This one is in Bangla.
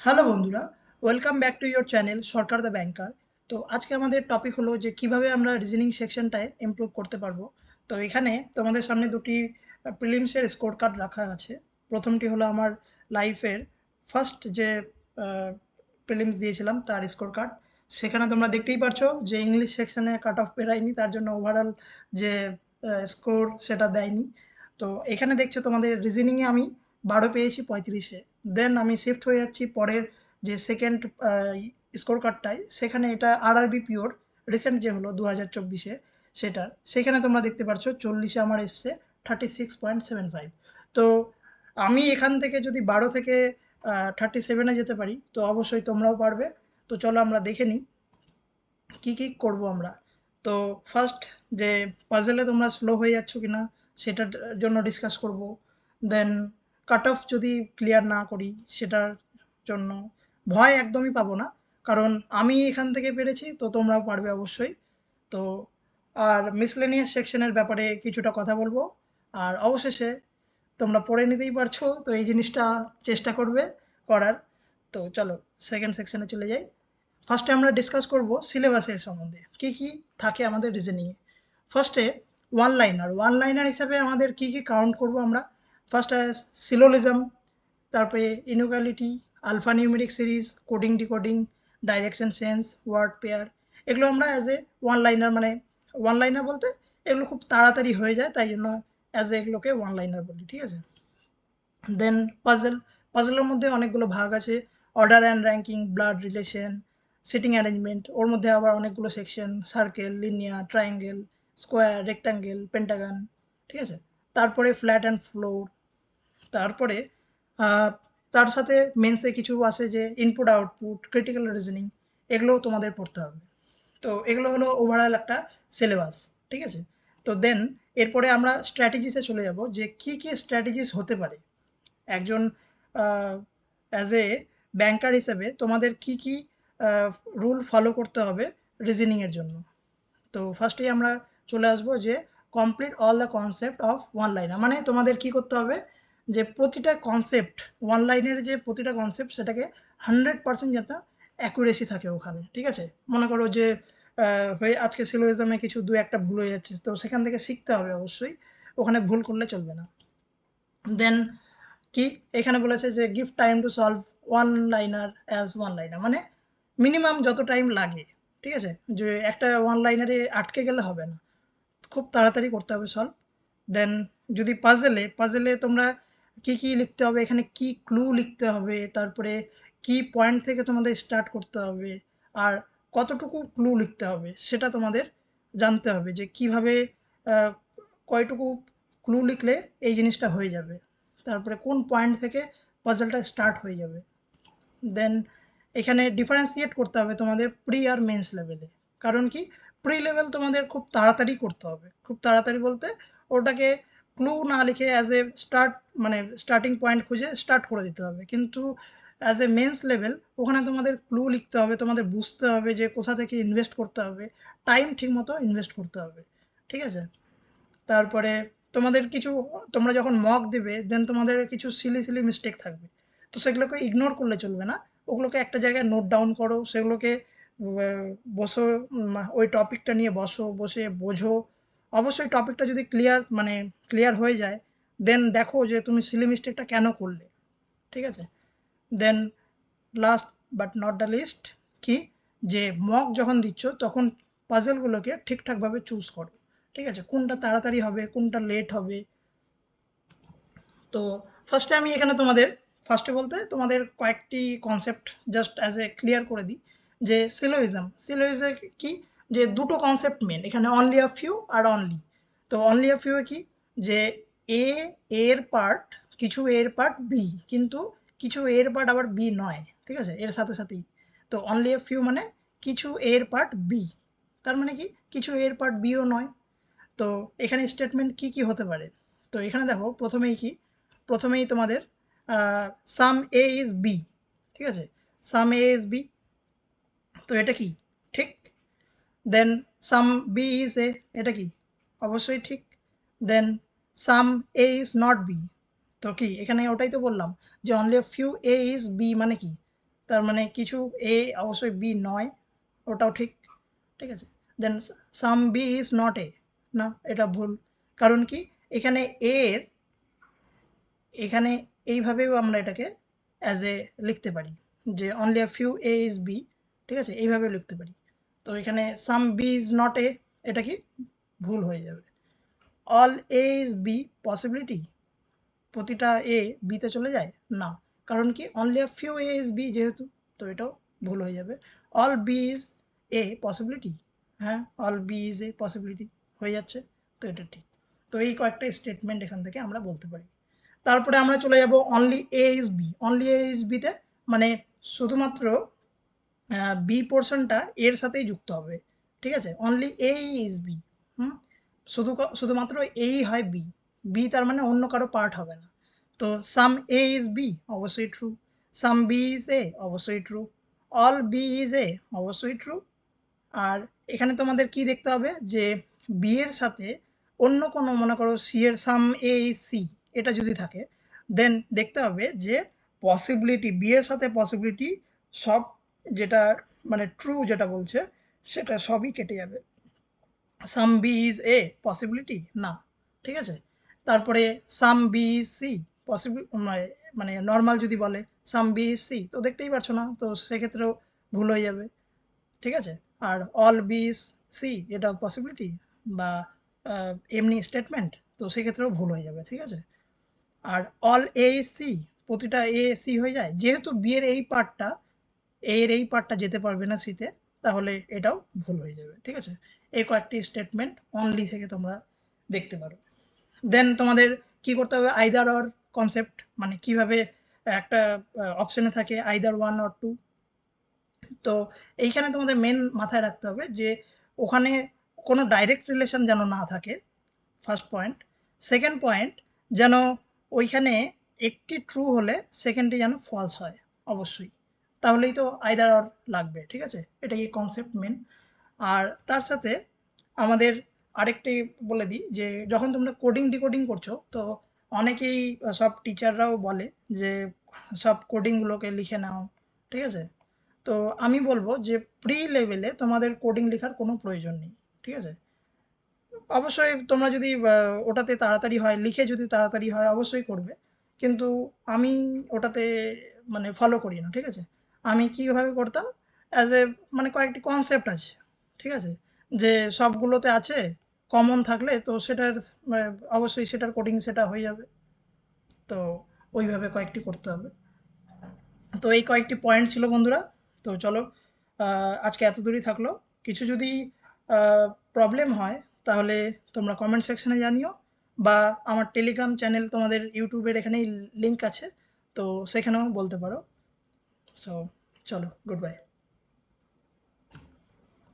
হ্যালো বন্ধুরা, welcome back to your channel Sarkar the banker. তো আজকে আমাদের টপিক হলো যে কিভাবে আমরা রিজনিং সেকশনটায় ইমপ্রুভ করতে পারবো। তো এখানে তোমাদের সামনে দুটি প্রিলিমসের স্কোর কার্ড রাখা আছে। প্রথমটি হলো আমার লাইফের ফার্স্ট যে প্রিলিমস দিয়েছিলাম তার স্কোর কার্ড। সেখানে তোমরা দেখতেই পারছো যে ইংলিশ সেকশনে কাট অফ বেরায়নি, তার জন্য ওভারঅল যে স্কোর সেটা দেয়নি। তো এখানে দেখছো তোমাদের রিজনিংয়ে আমি 12 পেয়েছি 35-এ। দেন আমি শিফট হয়ে যাচ্ছি পরের যে সেকেন্ড স্কোর কার্ডটায়, সেখানে এটা আরআরবি পিওর রিসেন্ট যে হলো 2024-এ সেটার, সেখানে তোমরা দেখতে পাচ্ছ 40-এ আমার এসছে 36.75। তো আমি এখান থেকে যদি 12 থেকে 37-এ যেতে পারি তো অবশ্যই তোমরাও পারবে। তো চলো আমরা দেখে নিই কি কি করব আমরা। তো ফার্স্ট যে পাজেলে তোমরা স্লো হয়ে যাচ্ছ কিনা সেটার জন্য ডিসকাস করব। দেন কাট অফ যদি ক্লিয়ার না করি সেটার জন্য ভয় একদমই পাবো না, কারণ আমি এখান থেকে পেরেছি তো তোমরাও পারবে অবশ্যই। তো আর মিসলেনিয়াস সেকশনের ব্যাপারে কিছুটা কথা বলবো। আর অবশেষে তোমরা পড়ে নিতেই পারছো, তো এই জিনিসটা চেষ্টা করবে করার। তো চলো সেকেন্ড সেকশনে চলে যাই। ফার্স্টে আমরা ডিসকাস করব সিলেবাসের সম্বন্ধে কি কি থাকে আমাদের রিজনিংয়ে। ফার্স্টে ওয়ান লাইনার হিসাবে আমাদের কি কি কাউন্ট করব আমরা। ফার্স্ট সিলোলিজম, তারপরে inequality, alpha numeric series, coding decoding, direction sense, word pair, এগুলো আমরা অ্যাজ এ ওয়ান লাইনার, মানে ওয়ান লাইনার বলতে এগুলো খুব তাড়াতাড়ি হয়ে যায়, তাই জন্য অ্যাজ এ এগুলোকে ওয়ান লাইনার বলি, ঠিক আছে। দেন পাজেলের মধ্যে অনেকগুলো ভাগ আছে। Order and ranking, blood relation, seating arrangement, ওর মধ্যে আবার অনেকগুলো section, circle, linear, triangle, square, rectangle, pentagon, ঠিক আছে। তারপরে ফ্ল্যাট অ্যান্ড ফ্লোর। তারপরে আহ, তার সাথে মেন্সে কিছু আছে যে ইনপুট আউটপুট, ক্রিটিক্যাল রিজনিং, এগুলোও তোমাদের পড়তে হবে। তো এগুলো হলো ওভারঅল একটা সিলেবাস, ঠিক আছে। তো দেন এরপরে আমরা স্ট্র্যাটেজিসে চলে যাব যে কি কি স্ট্র্যাটেজিস হতে পারে একজন অ্যাজ এ ব্যাংকার হিসেবে তোমাদের কি কি রুল ফলো করতে হবে রিজনিংয়ের জন্য। তো ফার্স্টেই আমরা চলে আসবো যে complete all the concept of one liner, মানে তোমাদের কি করতে হবে যে প্রতিটা কনসেপ্ট, ওয়ান লাইনের যে প্রতিটা কনসেপ্ট সেটাকে 100% যাতে অ্যাকুরেসি থাকে ওখানে, ঠিক আছে। মনে করো যে হয়ে আজকে সিলোইজমে কিছু দু একটা ভুল হয়ে যাচ্ছে, তো সেখান থেকে শিখতে হবে অবশ্যই, ওখানে ভুল করলে চলবে না। দেন কি এখানে বলেছে যে give time to solve one liner as one liner, মানে মিনিমাম যত টাইম লাগে, ঠিক আছে। যে একটা ওয়ান লাইনারে আটকে গেলে হবে না, খুব তাড়াতাড়ি করতে হবে সলভ। দেন যদি পাজেলে তোমরা কি কি লিখতে হবে, এখানে কি ক্লু লিখতে হবে, তারপরে কি পয়েন্ট থেকে তোমাদের স্টার্ট করতে হবে, আর কতটুকু ক্লু লিখতে হবে সেটা তোমাদের জানতে হবে যে কিভাবে আহ, কয়টুকু ক্লু লিখলে এই জিনিসটা হয়ে যাবে, তারপরে কোন পয়েন্ট থেকে পাজলটা স্টার্ট হয়ে যাবে। দেন এখানে ডিফারেন্সিয়েট করতে হবে তোমাদের প্রি আর মেন্স লেভেলে। কারণ কি প্রি লেভেল তোমাদের খুব তাড়াতাড়ি করতে হবে, খুব তাড়াতাড়ি বলতে ওটাকে ক্লু না লিখে অ্যাজ এ স্টার্ট, মানে স্টার্টিং পয়েন্ট খুঁজে স্টার্ট করে দিতে হবে। কিন্তু অ্যাজ এ মেন্স লেভেল ওখানে তোমাদের ক্লু লিখতে হবে, তোমাদের বুঝতে হবে যে কোথা থেকে ইনভেস্ট করতে হবে, টাইম ঠিক মতো ইনভেস্ট করতে হবে, ঠিক আছে। তারপরে তোমাদের কিছু, তোমরা যখন মক দেবে দেন তোমাদের কিছু সিলি মিস্টেক থাকবে, তো সেগুলোকে ইগনোর করলে চলবে না, ওগুলোকে একটা জায়গায় নোট ডাউন করো, সেগুলোকে বসো, ওই টপিকটা নিয়ে বসো, বসে বোঝো। অবশ্যই টপিকটা যদি ক্লিয়ার হয়ে যায় দেন দেখো যে তুমি সিলি মিস্টেকটা কেন করলে, ঠিক আছে। Then last but not the least, কি যে মক যখন দিচ্ছ তখন পাজেলগুলোকে ঠিকঠাকভাবে চুজ করো, ঠিক আছে, কোনটা তাড়াতাড়ি হবে কোনটা লেট হবে। তো ফার্স্টে আমি এখানে তোমাদের, ফার্স্টে বলতে তোমাদের কয়েকটি concept just as a clear করে দিই। যে সিলোইজম কি, যে দুটো কনসেপ্ট মেন এখানে, অনলি আ ফিউ আর অনলি। তো অনলি আ ফিউ কি, যে এ এর পার্ট, কিছু এর পার্ট বি, কিন্তু কিছু এর পার্ট আবার বি নয়, ঠিক আছে, এর সাথে সাথেই। তো অনলি আ ফিউ মানে কিছু এর পার্ট বি, তার মানে কি কিছু এর পার্ট বিও নয়। তো এখানে স্টেটমেন্ট কি কি হতে পারে। তো এখানে দেখো প্রথমেই কি, প্রথমেই তোমাদের সাম এ ইজ বি, ঠিক আছে, সাম এ ইজ বি, তো এটা কি ঠিক। দেন সাম বি ইজ এ, এটা কি অবশ্যই ঠিক। Then some A is not B, তো কি এখানে ওটাই তো বললাম যে only few A is B মানে কি তার মানে কিছু এ অবশ্যই বি নয়, ওটাও ঠিক, ঠিক আছে। Then some B is not A, না এটা ভুল। কারণ কি এখানে এর এখানে এইভাবেও আমরা এটাকে অ্যাজ এ লিখতে পারি যে only a few A is B, ঠিক আছে, এইভাবেও লিখতে পারি। তো এখানে some B is not A, এটা কি ভুল হয়ে যাবে। All A is B possibility, প্রতিটা এ বিতে চলে যায় না, কারণ কি only a few A is B যেহেতু, তো এটাও ভুল হয়ে যাবে। All B is A possibility, হ্যাঁ all B is A possibility হয়ে যাচ্ছে, তো এটা ঠিক। তো এই কয়েকটা স্টেটমেন্ট এখান থেকে আমরা বলতে পারি। তারপরে আমরা চলে যাব only A is B. Only A is বিতে মানে শুধুমাত্র বি পোর্শনটা এর সাথেই যুক্ত হবে, ঠিক আছে। অনলি এ ইজ বি, হুম, শুধুমাত্র এই হয় বি, বি তার মানে অন্য কারো পার্ট হবে না। তো সাম এ ইজ বি অবশ্যই true, some B is A অবশ্যই true, all B is A অবশ্যই ট্রু। আর এখানে তোমাদের কি দেখতে হবে যে বি এর সাথে অন্য কোনো, মনে করো সি এর সাম এ ইজ সি, এটা যদি থাকে দেন দেখতে হবে যে পসিবিলিটি বি এর সাথে পসিবিলিটি সব, যেটা মানে ট্রু যেটা বলছে সেটা সবই কেটে যাবে। Some B is A possibility না, ঠিক আছে। তারপরে some B is C possible, মানে নর্মাল যদি বলে সাম বি ইজ সি, তো দেখতেই পারছো না, তো সেক্ষেত্রেও ভুল হয়ে যাবে, ঠিক আছে। আর অল বি ইজ সি এটা পসিবিলিটি বা এমনি স্টেটমেন্ট, তো সেক্ষেত্রেও ভুল হয়ে যাবে, ঠিক আছে। আর অল এ ইজ সি, প্রতিটা এ সি হয়ে যায়, যেহেতু বি এর এই পার্টটা, এর এই পার্টটা যেতে পারবে না সিতে, তাহলে এটাও ভুল হয়ে যাবে, ঠিক আছে। এই কয়েকটি স্টেটমেন্ট অনলি থেকে তোমরা দেখতে পারো। দেন তোমাদের কি করতে হবে, আইদার অর কনসেপ্ট, মানে কিভাবে একটা অপশনে থাকে আইদার ওয়ান অর টু। তো এইখানে তোমাদের মেন মাথায় রাখতে হবে যে ওখানে কোনো ডাইরেক্ট রিলেশন যেন না থাকে, ফার্স্ট পয়েন্ট। সেকেন্ড পয়েন্ট, যেন ওইখানে একটি ট্রু হলে সেকেন্ডটি যেন ফলস হয় অবশ্যই, তাহলেই তো আইদার অর লাগবে, ঠিক আছে। এটাই কনসেপ্ট মেন। আর তার সাথে আমাদের আরেকটি বলে দিই যে যখন তোমরা কোডিং ডিকোডিং করছো, তো অনেকেই সব টিচাররাও বলে যে সব কোডিংগুলোকে লিখে নাও, ঠিক আছে। তো আমি বলবো যে প্রি লেভেলে তোমাদের কোডিং লেখার কোনো প্রয়োজন নেই, ঠিক আছে। অবশ্যই তোমরা যদি ওটাতে তাড়াতাড়ি হয়, লিখে যদি তাড়াতাড়ি হয় অবশ্যই করবে, কিন্তু আমি ওটাতে মানে ফলো করি না, ঠিক আছে। আমি কিভাবে করতাম, অ্যাজ এ মানে কয়েকটি কনসেপ্ট আছে, ঠিক আছে, যে সবগুলোতে আছে, কমন থাকলে তো সেটার অবশ্যই সেটার কোডিং সেটা হয়ে যাবে, তো ওইভাবে কয়েকটি করতে হবে। তো এই কয়েকটি পয়েন্ট ছিল বন্ধুরা। তো চলো আজকে এত দূরই থাকলো। কিছু যদি প্রবলেম হয় তাহলে তোমরা কমেন্ট সেকশনে জানিও, বা আমার টেলিগ্রাম চ্যানেল তোমাদের ইউটিউবের এখানেই লিঙ্ক আছে, তো সেখানেও বলতে পারো। সো চলো, গুড বাই।